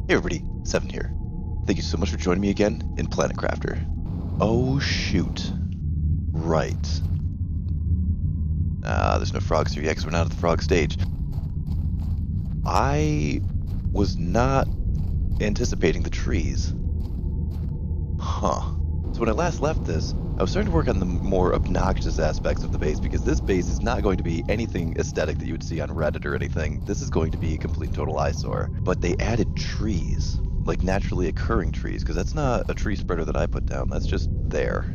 Hey everybody, Seven here. Thank you so much for joining me again in Planet Crafter. Oh shoot. Right. There's no frogs here yet because we're not at the frog stage. I was not anticipating the trees. Huh. So when I last left this, I was starting to work on the more obnoxious aspects of the base because this base is not going to be anything aesthetic that you would see on Reddit or anything. This is going to be a complete total eyesore. But they added trees, like naturally occurring trees, because that's not a tree spreader that I put down. That's just there.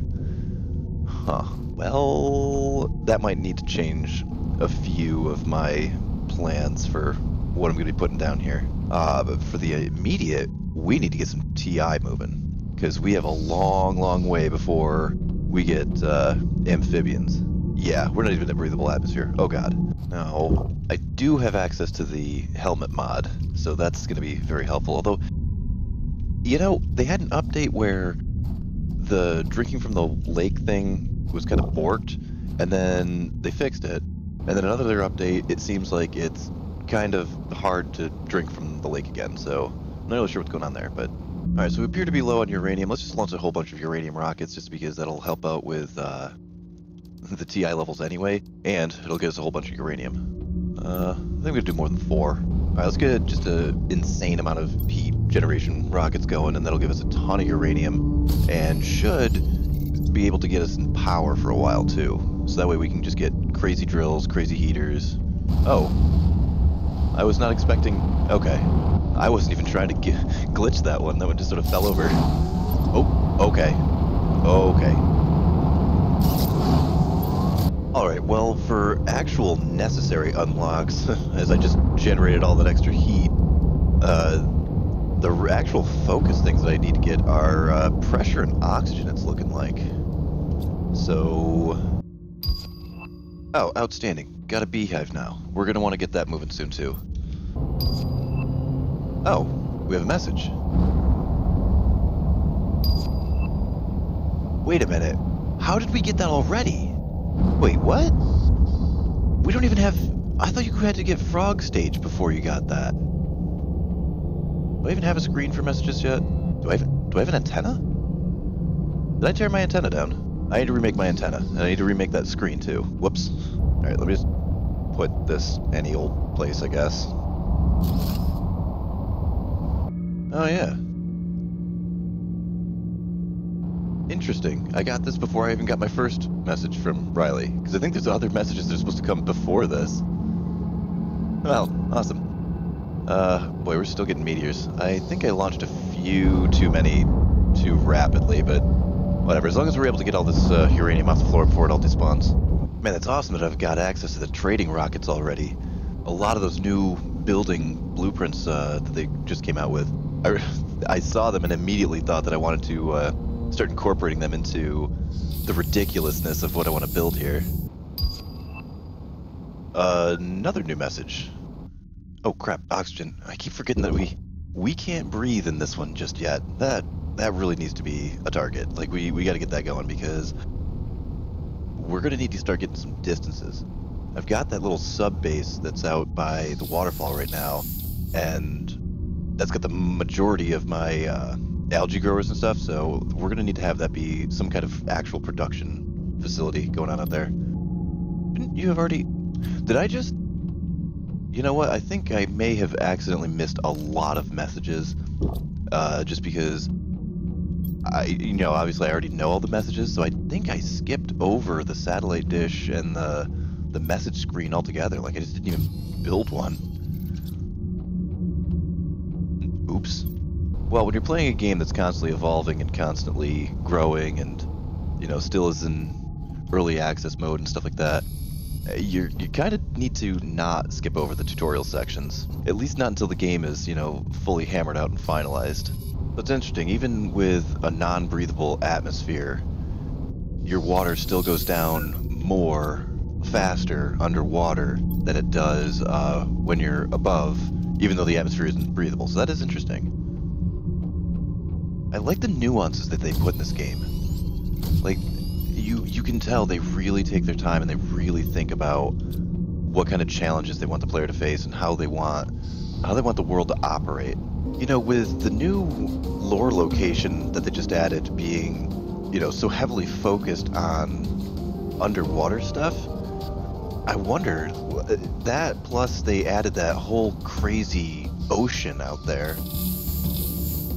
Huh. Well, that might need to change a few of my plans for what I'm going to be putting down here. But for the immediate, we need to get some TI moving. Because we have a long way before we get amphibians. Yeah, we're not even in a breathable atmosphere. Oh god. Now, I do have access to the helmet mod, so that's going to be very helpful. Although, you know, they had an update where the drinking from the lake thing was kind of borked, and then they fixed it. And then another update, it seems like it's kind of hard to drink from the lake again, so I'm not really sure what's going on there, but... Alright, so we appear to be low on uranium. Let's just launch a whole bunch of uranium rockets just because that'll help out with the TI levels anyway, and it'll get us a whole bunch of uranium. I think we're going to do more than 4. Alright, let's get just an insane amount of heat generation rockets going, and that'll give us a ton of uranium, and should be able to get us in power for a while too. So that way we can just get crazy drills, crazy heaters. Oh. I was not expecting... Okay. I wasn't even trying to glitch that one. That one just sort of fell over. Oh, okay. Okay. Alright, well, for actual necessary unlocks, as I just generated all that extra heat, the actual focus things that I need to get are pressure and oxygen, it's looking like. So... Oh, outstanding. Got a beehive now. We're going to want to get that moving soon, too. Oh, we have a message. Wait a minute. How did we get that already? Wait, what? We don't even have... I thought you had to get frog stage before you got that. Do I even have a screen for messages yet? Do I have an antenna? Did I tear my antenna down? I need to remake my antenna, and I need to remake that screen too. Whoops. Alright, let me just put this any old place, I guess. Oh yeah. Interesting. I got this before I even got my first message from Riley, because I think there's other messages that are supposed to come before this. Well, awesome. Boy, we're still getting meteors. I think I launched a few too many too rapidly, but whatever. As long as we're able to get all this uranium off the floor before it all despawns. Man, that's awesome that I've got access to the trading rockets already. A lot of those new building blueprints that they just came out with. I saw them and immediately thought that I wanted to start incorporating them into the ridiculousness of what I want to build here. Another new message. Oh crap, oxygen. I keep forgetting that we can't breathe in this one just yet. That really needs to be a target. Like we got to get that going because we're going to need to start getting some distances. I've got that little sub base that's out by the waterfall right now, and that's got the majority of my algae growers and stuff, so we're going to need to have that be some kind of actual production facility going on out there. Didn't you have already... Did I just... You know what? I think I may have accidentally missed a lot of messages, just because obviously I already know all the messages, so I think I skipped over the satellite dish and the message screen altogether. Like I just didn't even build one. Oops. Well, when you're playing a game that's constantly evolving and constantly growing and, still is in early access mode and stuff like that, you kind of need to not skip over the tutorial sections. At least not until the game is, fully hammered out and finalized. But it's interesting, even with a non-breathable atmosphere, your water still goes down more faster underwater than it does when you're above, even though the atmosphere isn't breathable. So that is interesting. I like the nuances that they put in this game. Like, you can tell they really take their time and they really think about what kind of challenges they want the player to face and how they want how they want the world to operate. You know, with the new lore location that they just added being, you know, so heavily focused on underwater stuff, I wondered, that plus they added that whole crazy ocean out there.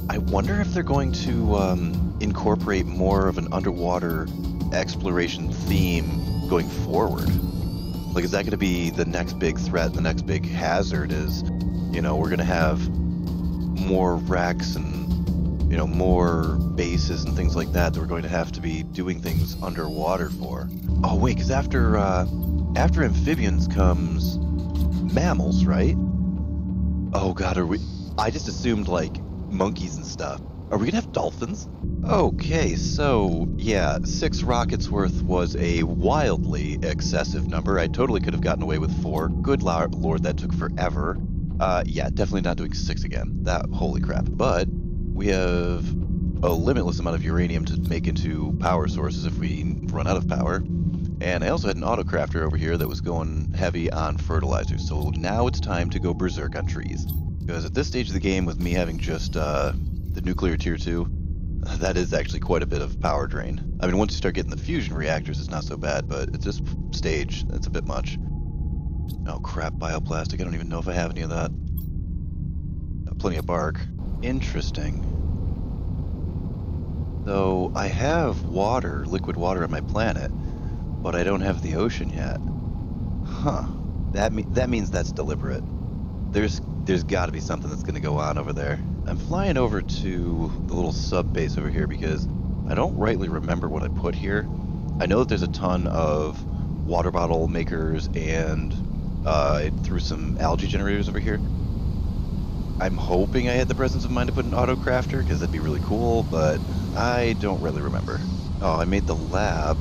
I wonder if they're going to incorporate more of an underwater exploration theme going forward. Like, is that going to be the next big threat, the next big hazard is, you know, we're going to have more wrecks and, you know, more bases and things like that we're going to have to be doing things underwater for. Oh, wait, because after amphibians comes mammals, right? Oh, God, I just assumed, like, monkeys and stuff. Are we going to have dolphins? Okay, so, yeah, 6 rockets worth was a wildly excessive number. I totally could have gotten away with 4. Good lord, that took forever. Yeah, definitely not doing 6 again. That, holy crap. But we have a limitless amount of uranium to make into power sources if we run out of power. And I also had an autocrafter over here that was going heavy on fertilizer. So now it's time to go berserk on trees. Because at this stage of the game, with me having just the nuclear tier 2, that is actually quite a bit of power drain. I mean, once you start getting the fusion reactors, it's not so bad, but at this stage, it's a bit much. Oh crap, bioplastic. I don't even know if I have any of that. Got plenty of bark. Interesting. So I have water, liquid water on my planet, but I don't have the ocean yet. Huh. That means that's deliberate. There's got to be something that's going to go on over there. I'm flying over to the little sub base over here because I don't rightly remember what I put here. I know that there's a ton of water bottle makers and I threw some algae generators over here. I'm hoping I had the presence of mind to put an auto crafter because that'd be really cool, but I don't really remember. Oh, I made the lab.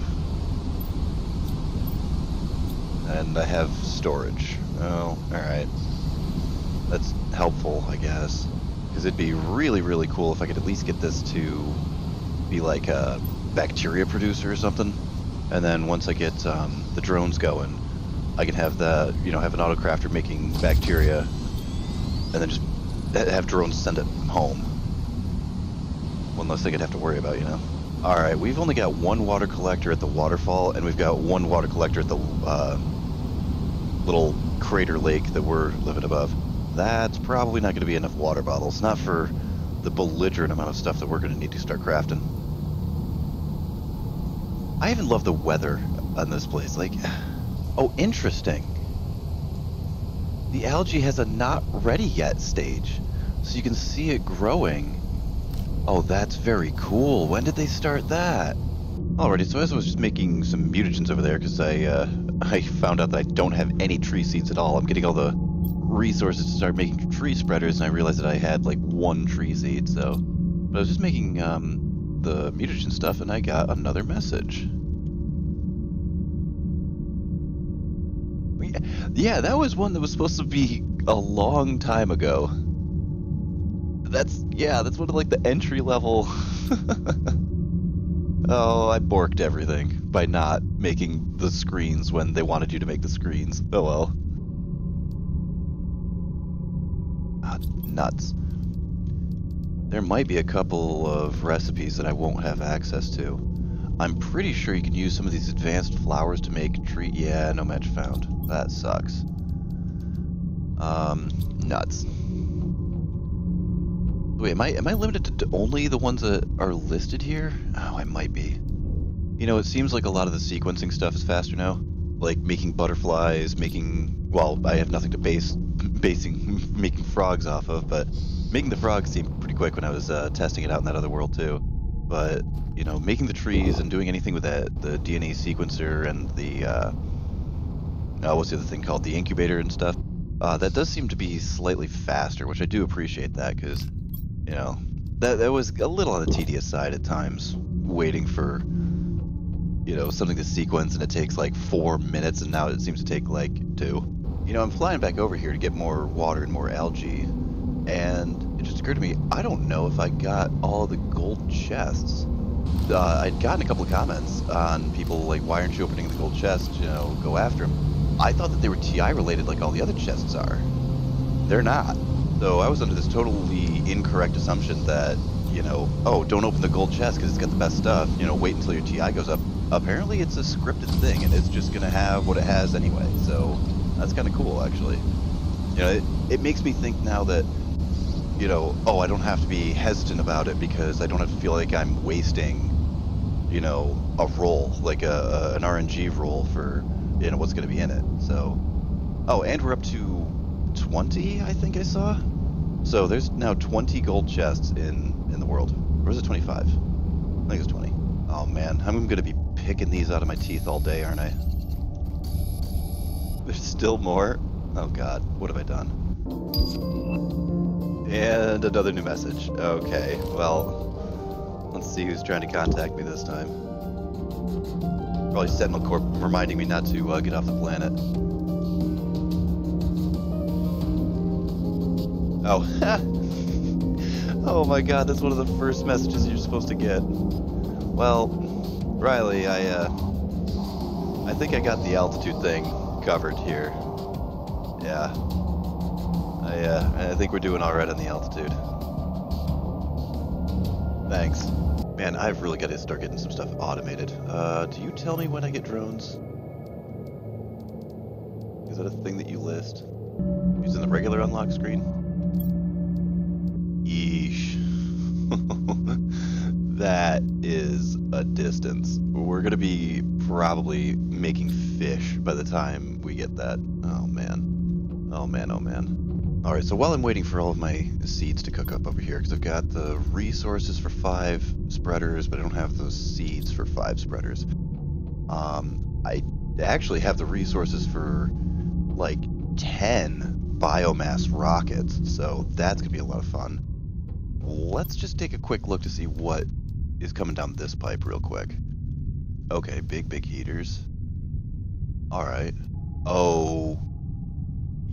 And I have storage. Oh, alright. That's helpful, I guess. Because it'd be really, really cool if I could at least get this to be like a bacteria producer or something. And then once I get the drones going, I can have the, you know, have an autocrafter making bacteria, and then just have drones send it home. One less thing I'd have to worry about, you know. All right, we've only got 1 water collector at the waterfall, and we've got 1 water collector at the little crater lake that we're living above. That's probably not going to be enough water bottles, not for the belligerent amount of stuff that we're going to need to start crafting. I even love the weather on this place. Like, oh, interesting. The algae has a not ready yet stage, so you can see it growing. Oh, that's very cool. When did they start that? Alrighty, so as I was just making some mutagens over there, because I found out that I don't have any tree seeds at all. I'm getting all the resources to start making tree spreaders, and I realized that I had like 1 tree seed, so... But I was just making the mutagen stuff, and I got another message. Yeah, that was one that was supposed to be a long time ago. That's one of like the entry level. Oh, I borked everything by not making the screens when they wanted you to make the screens. Oh well. Ah, nuts. There might be a couple of recipes that I won't have access to. I'm pretty sure you can use some of these advanced flowers to make tree... Yeah, no match found. That sucks. Nuts. Wait, am I limited to only the ones that are listed here? Oh, I might be. You know, it seems like a lot of the sequencing stuff is faster now. Like making butterflies, making... Well, I have nothing to making frogs off of, but making the frogs seemed pretty quick when I was testing it out in that other world too. But, you know, making the trees and doing anything with the DNA sequencer and the, what's the other thing called? The incubator and stuff. That does seem to be slightly faster, which I do appreciate that, because, you know, that was a little on the tedious side at times, waiting for, you know, something to sequence and it takes like 4 minutes, and now it seems to take like 2. You know, I'm flying back over here to get more water and more algae, and it just occurred to me, I don't know if I got all the gold chests. I'd gotten a couple of comments on people like, why aren't you opening the gold chests, you know, go after them. I thought that they were TI related like all the other chests are. They're not. So I was under this totally incorrect assumption that, you know, oh, don't open the gold chest because it's got the best stuff. You know, wait until your TI goes up. Apparently it's a scripted thing, and it's just going to have what it has anyway. So that's kind of cool, actually. You know, it makes me think now that, you know, oh, I don't have to be hesitant about it because I don't have to feel like I'm wasting, you know, a roll, like an RNG roll for, you know, what's going to be in it. So, oh, and we're up to 20, I think I saw. So there's now 20 gold chests in the world. Or is it 25? I think it's 20. Oh man, I'm going to be picking these out of my teeth all day, aren't I? There's still more? Oh god, what have I done? And another new message. Okay, well, let's see who's trying to contact me this time. Probably Sentinel Corp reminding me not to get off the planet. Oh, oh my god, that's one of the first messages you're supposed to get. Well, Riley, I think I got the altitude thing covered here. Yeah. I think we're doing alright on the altitude. Thanks. Man, I've really got to start getting some stuff automated. Do you tell me when I get drones? Is that a thing that you list? Using the regular unlock screen? Yeesh. That is a distance. We're gonna be probably making fish by the time we get that. Oh man. Oh man, oh man. Alright, so while I'm waiting for all of my seeds to cook up over here, because I've got the resources for 5 spreaders, but I don't have those seeds for 5 spreaders. I actually have the resources for like 10 biomass rockets, so that's gonna be a lot of fun. Let's just take a quick look to see what is coming down this pipe real quick. Okay, big heaters. Alright. Oh.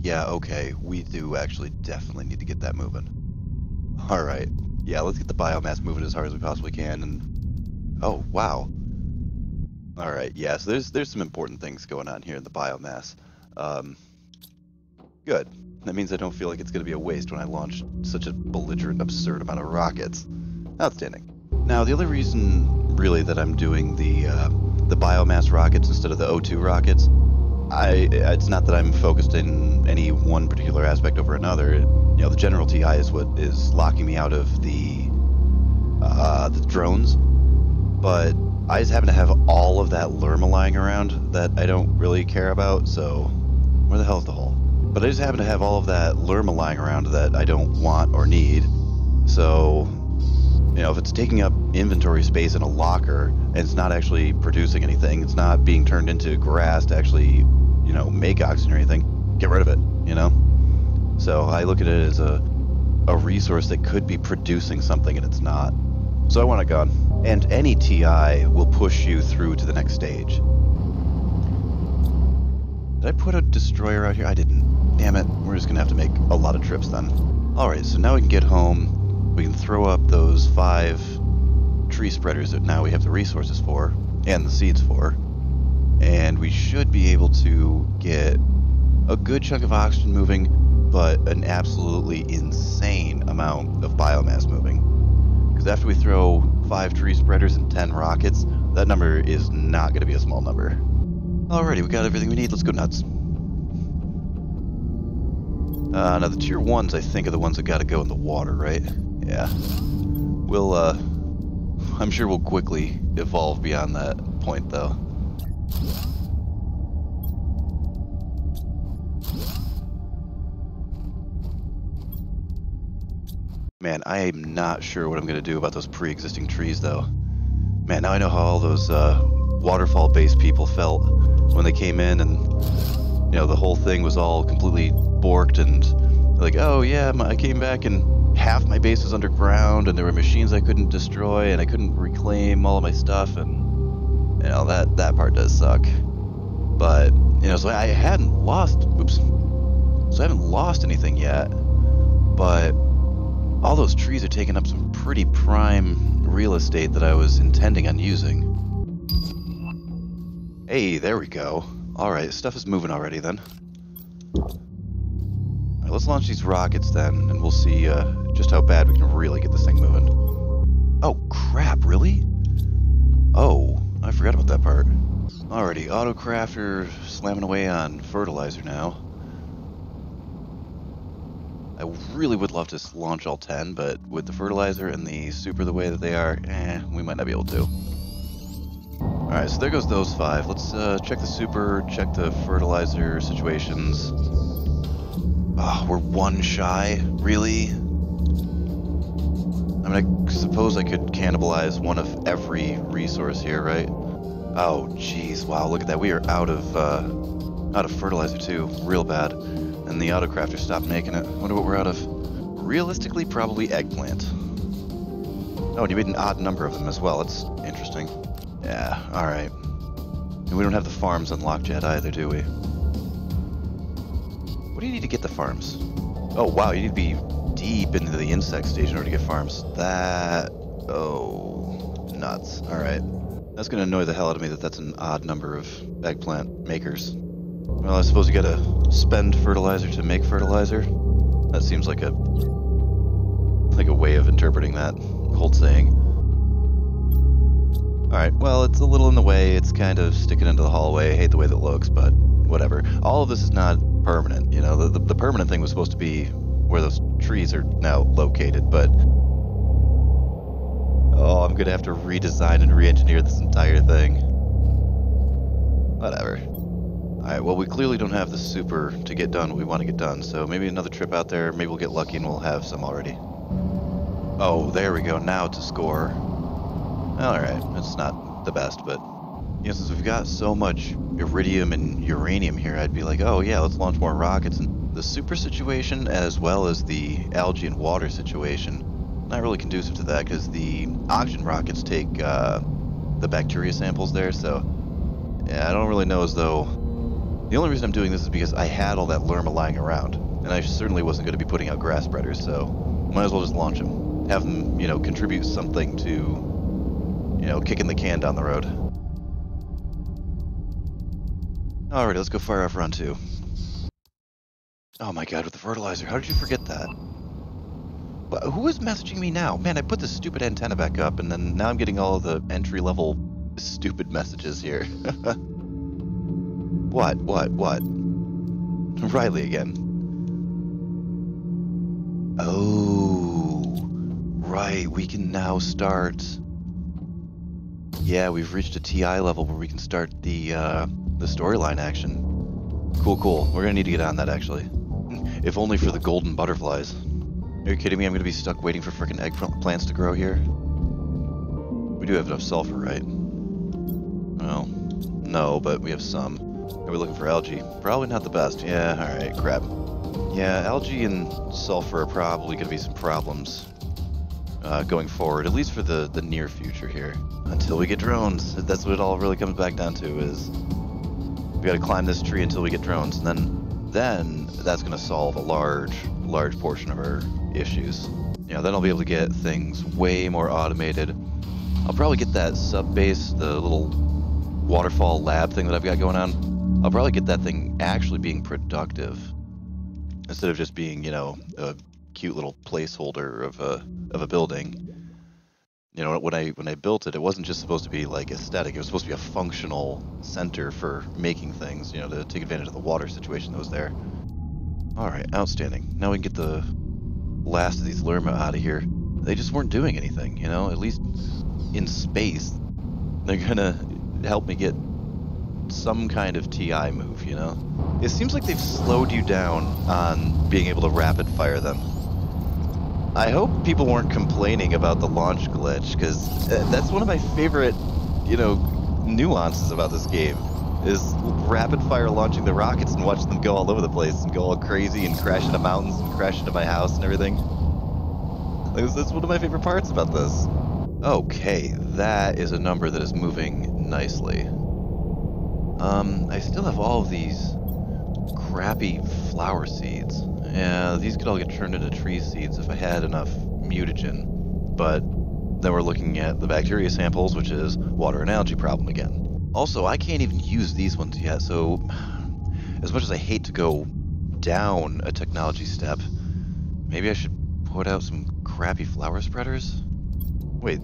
Yeah, okay. We do actually definitely need to get that moving. Alright. Yeah, let's get the biomass moving as hard as we possibly can. And oh, wow. Alright, yeah, so there's some important things going on here in the biomass. Good. That means I don't feel like it's going to be a waste when I launch such a belligerent, absurd amount of rockets. Outstanding. Now, the other reason, really, that I'm doing the biomass rockets instead of the O2 rockets, it's not that I'm focused in any one particular aspect over another. You know, the general TI is what is locking me out of the drones, but I just happen to have all of that Lerma lying around that I don't really care about, so where the hell is the hole? But I just happen to have all of that Lerma lying around that I don't want or need, so, you know, if it's taking up inventory space in a locker and it's not actually producing anything, it's not being turned into grass to actually, you know, make oxygen or anything, get rid of it, you know? So I look at it as a resource that could be producing something and it's not. So I want it gone. And any TI will push you through to the next stage. Did I put a destroyer out here? I didn't. Damn it. We're just going to have to make a lot of trips then. Alright, so now we can get home. We can throw up those 5 tree spreaders that now we have the resources for, and the seeds for. And we should be able to get a good chunk of oxygen moving, but an absolutely insane amount of biomass moving. Because after we throw 5 tree spreaders and 10 rockets, that number is not going to be a small number. Alrighty, we got everything we need. Let's go nuts. Now the tier 1s, I think, are the ones that got to go in the water, right? Yeah. We'll, I'm sure we'll quickly evolve beyond that point, though. Man, I am not sure what I'm going to do about those pre-existing trees, though. Man, now I know how all those waterfall-based people felt when they came in and, you know, the whole thing was all completely borked and like, oh yeah, I came back and half my base was underground and there were machines I couldn't destroy and I couldn't reclaim all of my stuff, and, you know, that part does suck. But, you know, so I haven't lost, so I haven't lost anything yet, but all those trees are taking up some pretty prime real estate that I was intending on using. Hey, there we go. Alright, stuff is moving already then. I let's launch these rockets then, and we'll see just how bad we can really get this thing moving. Oh, crap, really? Oh, I forgot about that part. Alrighty, Autocrafter slamming away on fertilizer now. I really would love to launch all 10, but with the fertilizer and the super the way that they are, we might not be able to. Alright, so there goes those 5. Let's check the super, check the fertilizer situations. Oh, we're 1 shy? Really? I mean, I suppose I could cannibalize one of every resource here, right? Oh, jeez, wow, look at that. We are out of fertilizer too, real bad. And the Autocrafter stopped making it. Wonder what we're out of. Realistically, probably eggplant. Oh, and you made an odd number of them as well. That's interesting. Yeah, alright. And we don't have the farms unlocked yet either, do we? What do you need to get the farms? Oh, wow, you need to be deep into the insect stage in order to get farms. That... oh, nuts. Alright. That's going to annoy the hell out of me that that's an odd number of eggplant makers. Well, I suppose you gotta spend fertilizer to make fertilizer. That seems like a way of interpreting that whole saying. Alright, well, it's a little in the way. It's kind of sticking into the hallway. I hate the way that looks, but whatever. All of this is not permanent, you know. The permanent thing was supposed to be where those trees are now located, but... oh, I'm gonna have to redesign and re-engineer this entire thing. Whatever. Alright, well, we clearly don't have the super to get done what we want to get done, so maybe another trip out there, maybe we'll get lucky and we'll have some already. Oh, there we go, now it's a score. Alright, it's not the best, but... you know, since we've got so much iridium and uranium here, I'd be like, oh yeah, let's launch more rockets. And the super situation, as well as the algae and water situation, not really conducive to that, because the oxygen rockets take the bacteria samples there, so... yeah, I don't really know as though... the only reason I'm doing this is because I had all that Lerma lying around, and I certainly wasn't going to be putting out grass spreaders, so might as well just launch them. Have them, you know, contribute something to, you know, kicking the can down the road. Alright, let's go fire off round 2. Oh my god, with the fertilizer, how did you forget that? Who is messaging me now? Man, I put this stupid antenna back up, and then now I'm getting all of the entry-level stupid messages here. What? Riley again. Oh, right, we can now start... yeah, we've reached a TI level where we can start the storyline action. Cool. We're gonna need to get on that, actually. If only for the golden butterflies. Are you kidding me? I'm gonna be stuck waiting for frickin' eggplants to grow here? We do have enough sulfur, right? Well, no, but we have some. Are we looking for algae? Probably not the best. Yeah, alright, crap. Yeah, algae and sulfur are probably going to be some problems going forward, at least for the near future here. Until we get drones. That's what it all really comes back down to, is we got to climb this tree until we get drones, and then that's going to solve a large portion of our issues. You know, then I'll be able to get things way more automated. I'll probably get that sub base, the little waterfall lab thing that I've got going on. I'll probably get that thing actually being productive instead of just being, you know, a cute little placeholder of a building. You know, when I built it, it wasn't just supposed to be like aesthetic. It was supposed to be a functional center for making things, you know, to take advantage of the water situation that was there. All right, outstanding. Now we can get the last of these Lerma out of here. They just weren't doing anything, you know. At least in space, they're gonna help me get some kind of TI move, you know? It seems like they've slowed you down on being able to rapid fire them. I hope people weren't complaining about the launch glitch, because that's one of my favorite, you know, nuances about this game, is rapid fire launching the rockets and watching them go all over the place and go all crazy and crash into mountains and crash into my house and everything. That's one of my favorite parts about this. Okay, that is a number that is moving nicely. I still have all of these crappy flower seeds. Yeah, these could all get turned into tree seeds if I had enough mutagen. But then we're looking at the bacteria samples, which is water and algae problem again. Also, I can't even use these ones yet, so as much as I hate to go down a technology step. Maybe I should put out some crappy flower spreaders? Wait.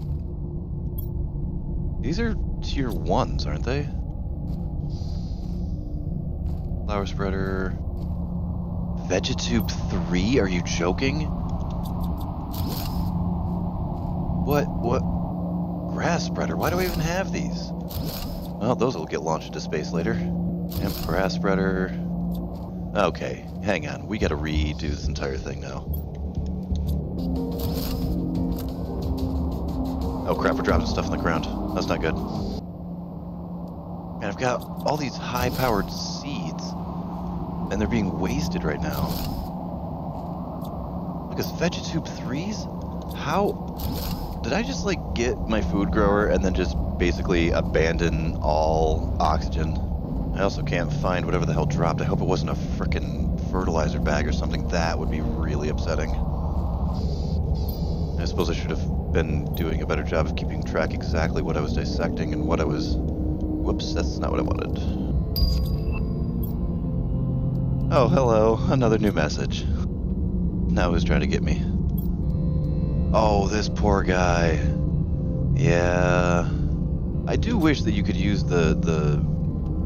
These are tier 1s, aren't they? Flower spreader... Vegetube 3? Are you joking? What? Grass spreader? Why do I even have these? Well, those will get launched into space later. Yep, grass spreader... Okay, hang on. We gotta redo this entire thing now. Oh crap, we're dropping stuff on the ground. That's not good. And I've got all these high-powered seeds, and they're being wasted right now. Look, it's Vegetube 3s? How... Did I just, like, get my food grower and then just basically abandon all oxygen? I also can't find whatever the hell dropped. I hope it wasn't a frickin' fertilizer bag or something. That would be really upsetting. I suppose I should have been doing a better job of keeping track exactly what I was dissecting and what I was... Whoops, that's not what I wanted. Oh, hello. Another new message. Now who's trying to get me? Oh, this poor guy. Yeah. I do wish that you could use the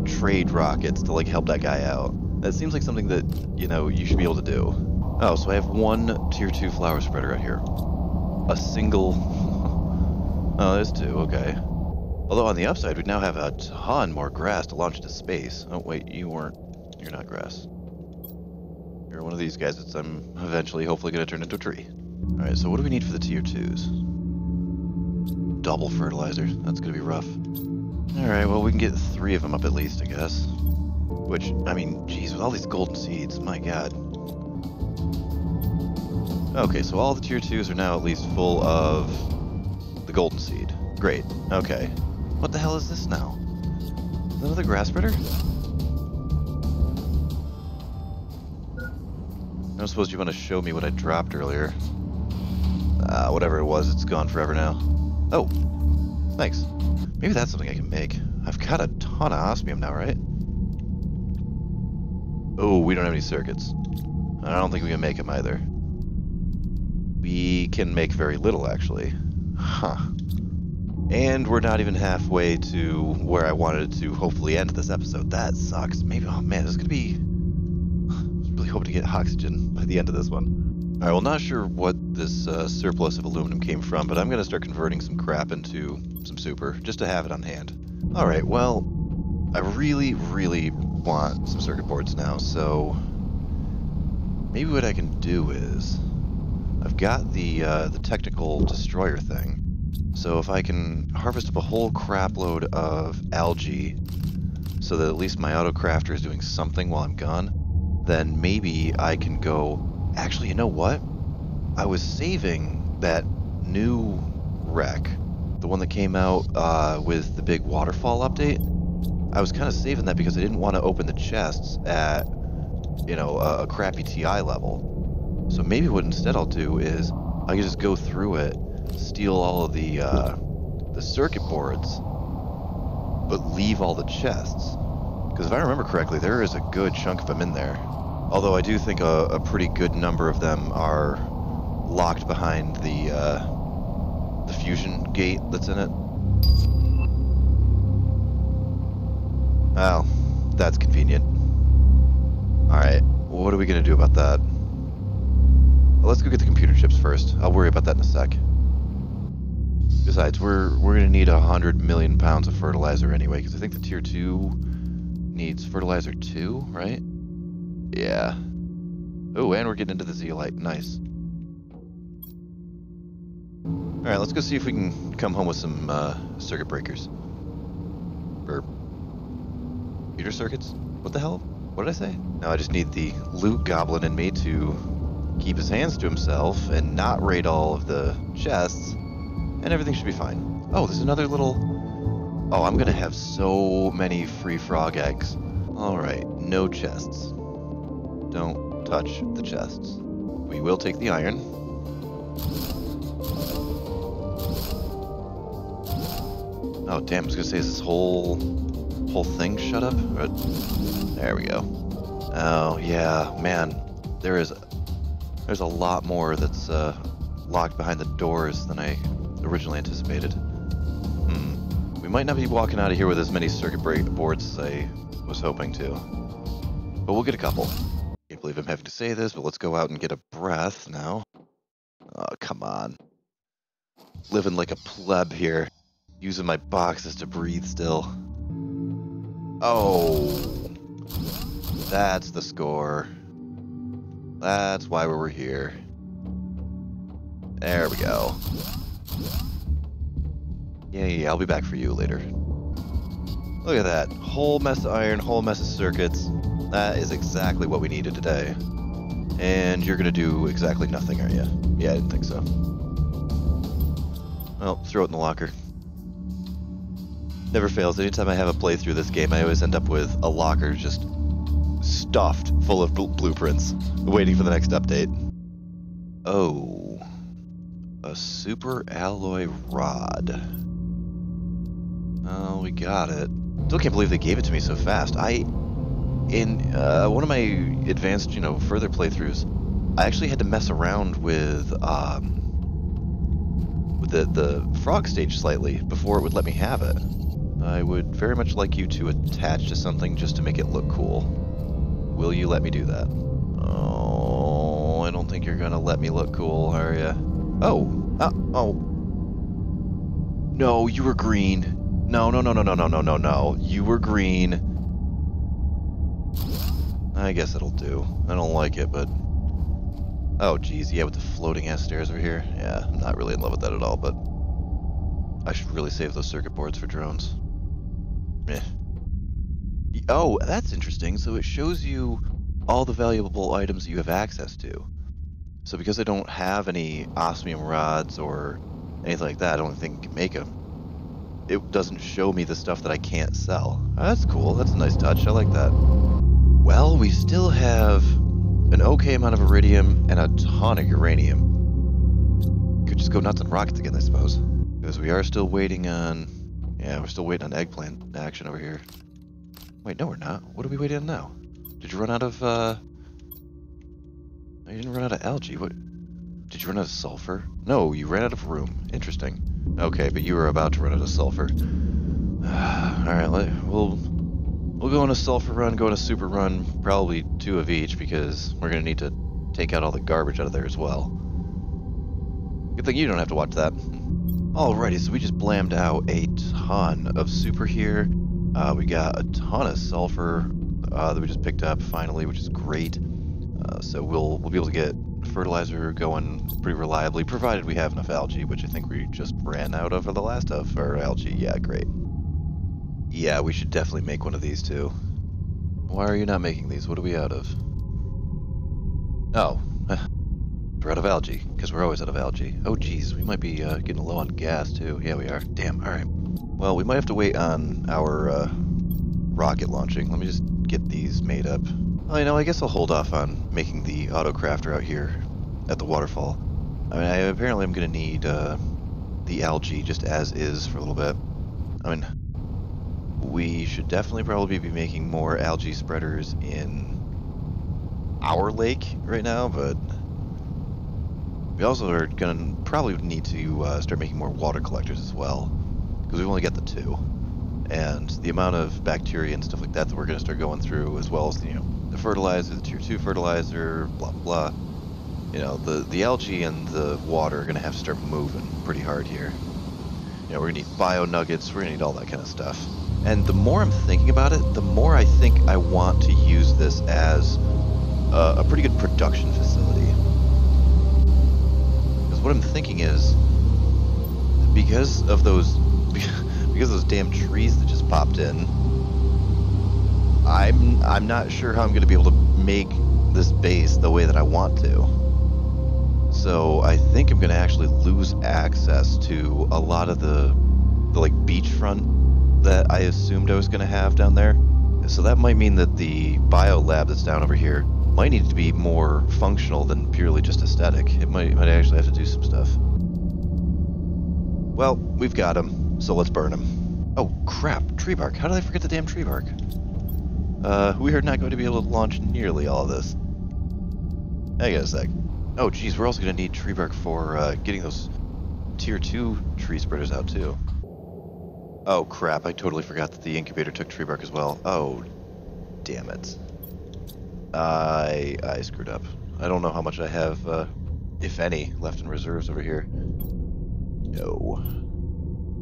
trade rockets to, like, help that guy out. That seems like something that, you know, you should be able to do. Oh, so I have one tier 2 flower spreader right here. A single... Oh, there's 2, okay. Although on the upside, we now have a ton more grass to launch into space. Oh, wait, you're not grass. You're one of these guys that I'm eventually, hopefully, going to turn into a tree. Alright, so what do we need for the tier 2s? Double fertilizer. That's going to be rough. Alright, well, we can get 3 of them up at least, I guess. Which, I mean, geez, with all these golden seeds, my god. Okay, so all the tier 2s are now at least full of the golden seed. Great. Okay. What the hell is this now? Is that another grass spreader? I don't suppose you want to show me what I dropped earlier. Whatever it was, it's gone forever now. Oh, thanks. Maybe that's something I can make. I've got a ton of osmium now, right? Oh, we don't have any circuits. I don't think we can make them either. We can make very little, actually. Huh. And we're not even halfway to where I wanted to hopefully end this episode. That sucks. Maybe, oh man, this is going to be... I was really hoping to get oxygen by the end of this one. Alright, well, not sure what this surplus of aluminum came from, but I'm going to start converting some crap into some super, just to have it on hand. Alright, well, I really, really want some circuit boards now, so... Maybe what I can do is... I've got the technical destroyer thing. So if I can harvest up a whole crap load of algae so that at least my autocrafter is doing something while I'm gone, then maybe I can go... Actually, you know what? I was saving that new wreck, the one that came out with the big waterfall update. I was kind of saving that because I didn't want to open the chests at, you know, a crappy TI level. So maybe what instead I'll do is I can just go through it, steal all of the circuit boards, but leave all the chests. Because if I remember correctly, there is a good chunk of them in there. Although I do think a pretty good number of them are locked behind the fusion gate that's in it. Well, that's convenient. Alright, what are we going to do about that? Well, let's go get the computer chips first. I'll worry about that in a sec. Besides, we're going to need 100 million pounds of fertilizer anyway, because I think the tier 2 needs fertilizer 2, right? Yeah. Oh, and we're getting into the zeolite. Nice. Alright, let's go see if we can come home with some circuit breakers. Or computer circuits? What the hell? What did I say? No, I just need the loot goblin in me to keep his hands to himself and not raid all of the chests, and everything should be fine. Oh, there's another little... Oh, I'm gonna have so many free frog eggs. Alright, no chests. Don't touch the chests. We will take the iron. Oh, damn, I was gonna say, is this whole thing shut up? There we go. Oh, yeah, man. There's a lot more that's locked behind the doors than I originally anticipated. We might not be walking out of here with as many circuit boards as I was hoping to. But we'll get a couple. Can't believe I'm having to say this, but let's go out and get a breath now. Oh, come on. Living like a pleb here. Using my boxes to breathe still. Oh. That's the score. That's why we were here. There we go. Yeah, I'll be back for you later. Look at that. Whole mess of iron, whole mess of circuits. That is exactly what we needed today. And you're gonna do exactly nothing, aren't you? Yeah, I didn't think so. Well, throw it in the locker. Never fails. Anytime I have a playthrough of this game, I always end up with a locker just stuffed full of blueprints, waiting for the next update. Oh. A super alloy rod. Oh, we got it. Still can't believe they gave it to me so fast. In one of my advanced, further playthroughs, I actually had to mess around with the frog stage slightly before it would let me have it. I would very much like you to attach to something just to make it look cool. Will you let me do that? Oh, I don't think you're gonna let me look cool, are you? Oh. No, you were green. No. You were green. I guess it'll do. I don't like it, but... Oh, geez, yeah, with the floating-ass stairs over here. Yeah, I'm not really in love with that at all, but... I should really save those circuit boards for drones. Eh. Oh, that's interesting. So it shows you all the valuable items you have access to. So because I don't have any osmium rods or anything like that, I don't think I can make them. It doesn't show me the stuff that I can't sell. That's cool. That's a nice touch. I like that. Well, we still have an okay amount of iridium and a ton of uranium. Could just go nuts on rockets again, I suppose. Because we are still waiting on... Yeah, we're still waiting on eggplant action over here. Wait, no we're not. What are we waiting on now? Did you run out of, You didn't run out of algae. What? Did you run out of sulfur? No, you ran out of room. Interesting. Okay, but you were about to run out of sulfur. Alright, we'll go on a sulfur run, go on a super run, probably 2 of each, because we're going to need to take out all the garbage out of there as well. Good thing you don't have to watch that. Alrighty, so we just blammed out a ton of super here. We got a ton of sulfur that we just picked up finally, which is great. So we'll be able to get fertilizer going pretty reliably, provided we have enough algae, which I think we just ran out of for the last of our algae. Yeah, great. Yeah, we should definitely make one of these too. Why are you not making these? What are we out of? Oh, we're out of algae, because we're always out of algae. Oh geez, we might be getting low on gas too. Yeah, we are. Damn, alright. Well, we might have to wait on our rocket launching. Let me just get these made up. Well, I guess I'll hold off on making the autocrafter out here at the waterfall. I mean, apparently I'm going to need the algae just as is for a little bit. I mean, we should definitely probably be making more algae spreaders in our lake right now, but we also are going to probably need to start making more water collectors as well, because we've only got the 2. And the amount of bacteria and stuff like that that we're going to start going through, as well as, the fertilizer, the tier 2 fertilizer, blah, blah, blah. The algae and the water are going to have to start moving pretty hard here. We're going to need bio nuggets, we're going to need all that kind of stuff. And the more I'm thinking about it, the more I think I want to use this as a pretty good production facility. Because what I'm thinking is, because of those damn trees that just popped in, I'm not sure how I'm going to be able to make this base the way that I want to. So I think I'm going to actually lose access to a lot of the like beachfront that I assumed I was going to have down there. So that might mean that the bio lab that's down over here might need to be more functional than purely just aesthetic. It might actually have to do some stuff. Well, we've got him, so let's burn him. Oh crap, tree bark. How did I forget the damn tree bark? we are not going to be able to launch nearly all of this. Hang on a sec. Oh, geez, we're also going to need tree bark for getting those tier 2 tree spreaders out, too. Oh, crap, I totally forgot that the incubator took tree bark as well. Oh, damn it. I screwed up. I don't know how much I have, if any, left in reserves over here. No.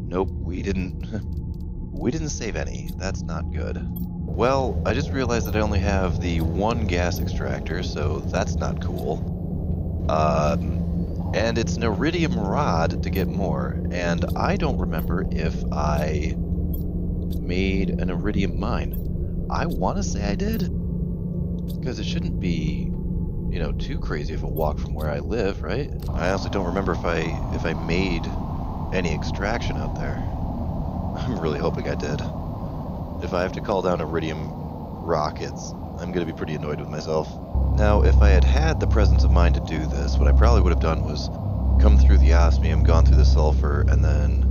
Nope, we didn't save any. That's not good. Well, I just realized that I only have the one gas extractor, so that's not cool. And it's an iridium rod to get more, and I don't remember if I made an iridium mine. I want to say I did, because it shouldn't be, you know, too crazy of a walk from where I live, right? I honestly don't remember if I made any extraction out there. I'm really hoping I did. If I have to call down iridium rockets, I'm going to be pretty annoyed with myself. Now, if I had had the presence of mind to do this, what I probably would have done was come through the osmium, gone through the sulfur, and then...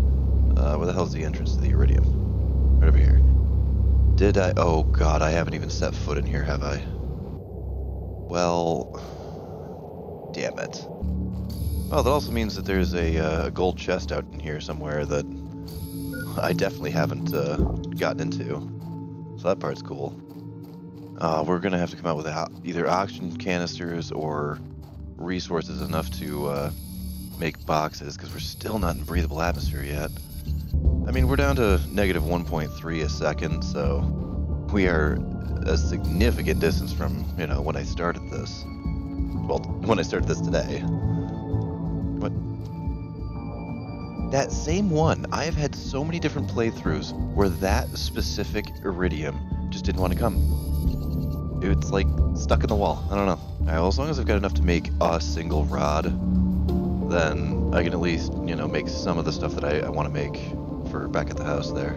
where the hell's the entrance to the iridium? Right over here. Did I... Oh, God, I haven't even set foot in here, have I? Well... Damn it. Well, that also means that there's a gold chest out in here somewhere that I definitely haven't gotten into. So that part's cool. We're going to have to come out with either oxygen canisters or resources enough to make boxes, because we're still not in breathable atmosphere yet. I mean, we're down to negative 1.3 a second, so we are a significant distance from, you know, when I started this. Well, when I started this today. What? That same one. I have had so many different playthroughs where that specific iridium just didn't want to come. It's like stuck in the wall. I don't know. Well, as long as I've got enough to make a single rod, then I can at least, you know, make some of the stuff that I want to make for back at the house there.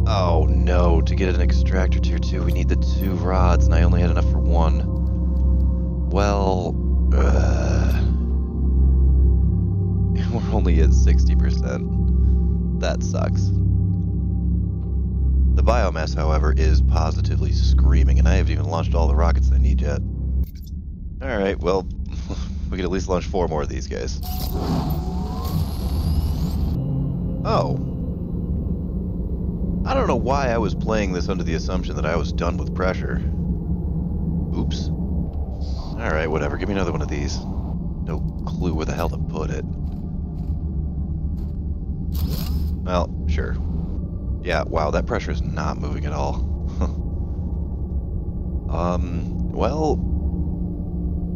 Oh no, to get an extractor tier 2 we need the 2 rods, and I only had enough for 1. Well, we're only at 60%. That sucks. The biomass, however, is positively screaming, and I haven't even launched all the rockets I need yet. Alright, well, we can at least launch 4 more of these guys. Oh. I don't know why I was playing this under the assumption that I was done with pressure. Oops. Alright, whatever. Give me another one of these. No clue where the hell to put it. Well, sure. Yeah, wow, that pressure is not moving at all. Well,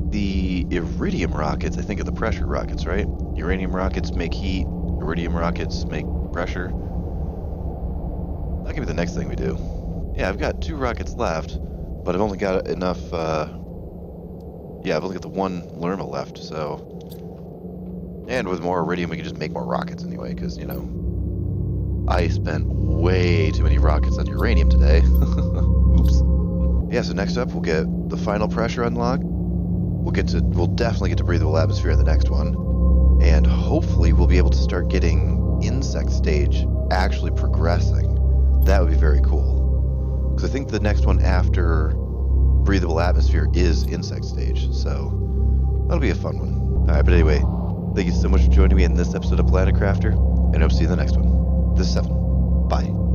the iridium rockets, I think, are the pressure rockets, right? Uranium rockets make heat, iridium rockets make pressure. That could be the next thing we do. Yeah, I've got 2 rockets left, but I've only got enough, yeah, I've only got the 1 Lerma left, so... And with more iridium, we can just make more rockets anyway, because, you know, I spent way too many rockets on uranium today. Oops. Yeah, so next up, we'll get the final pressure unlock. We'll definitely get to breathable atmosphere in the next one. And hopefully we'll be able to start getting insect stage actually progressing. That would be very cool. Because I think the next one after breathable atmosphere is insect stage, so that'll be a fun one. Alright, but anyway, thank you so much for joining me in this episode of Planet Crafter, and I hope to see you in the next one. This is 7.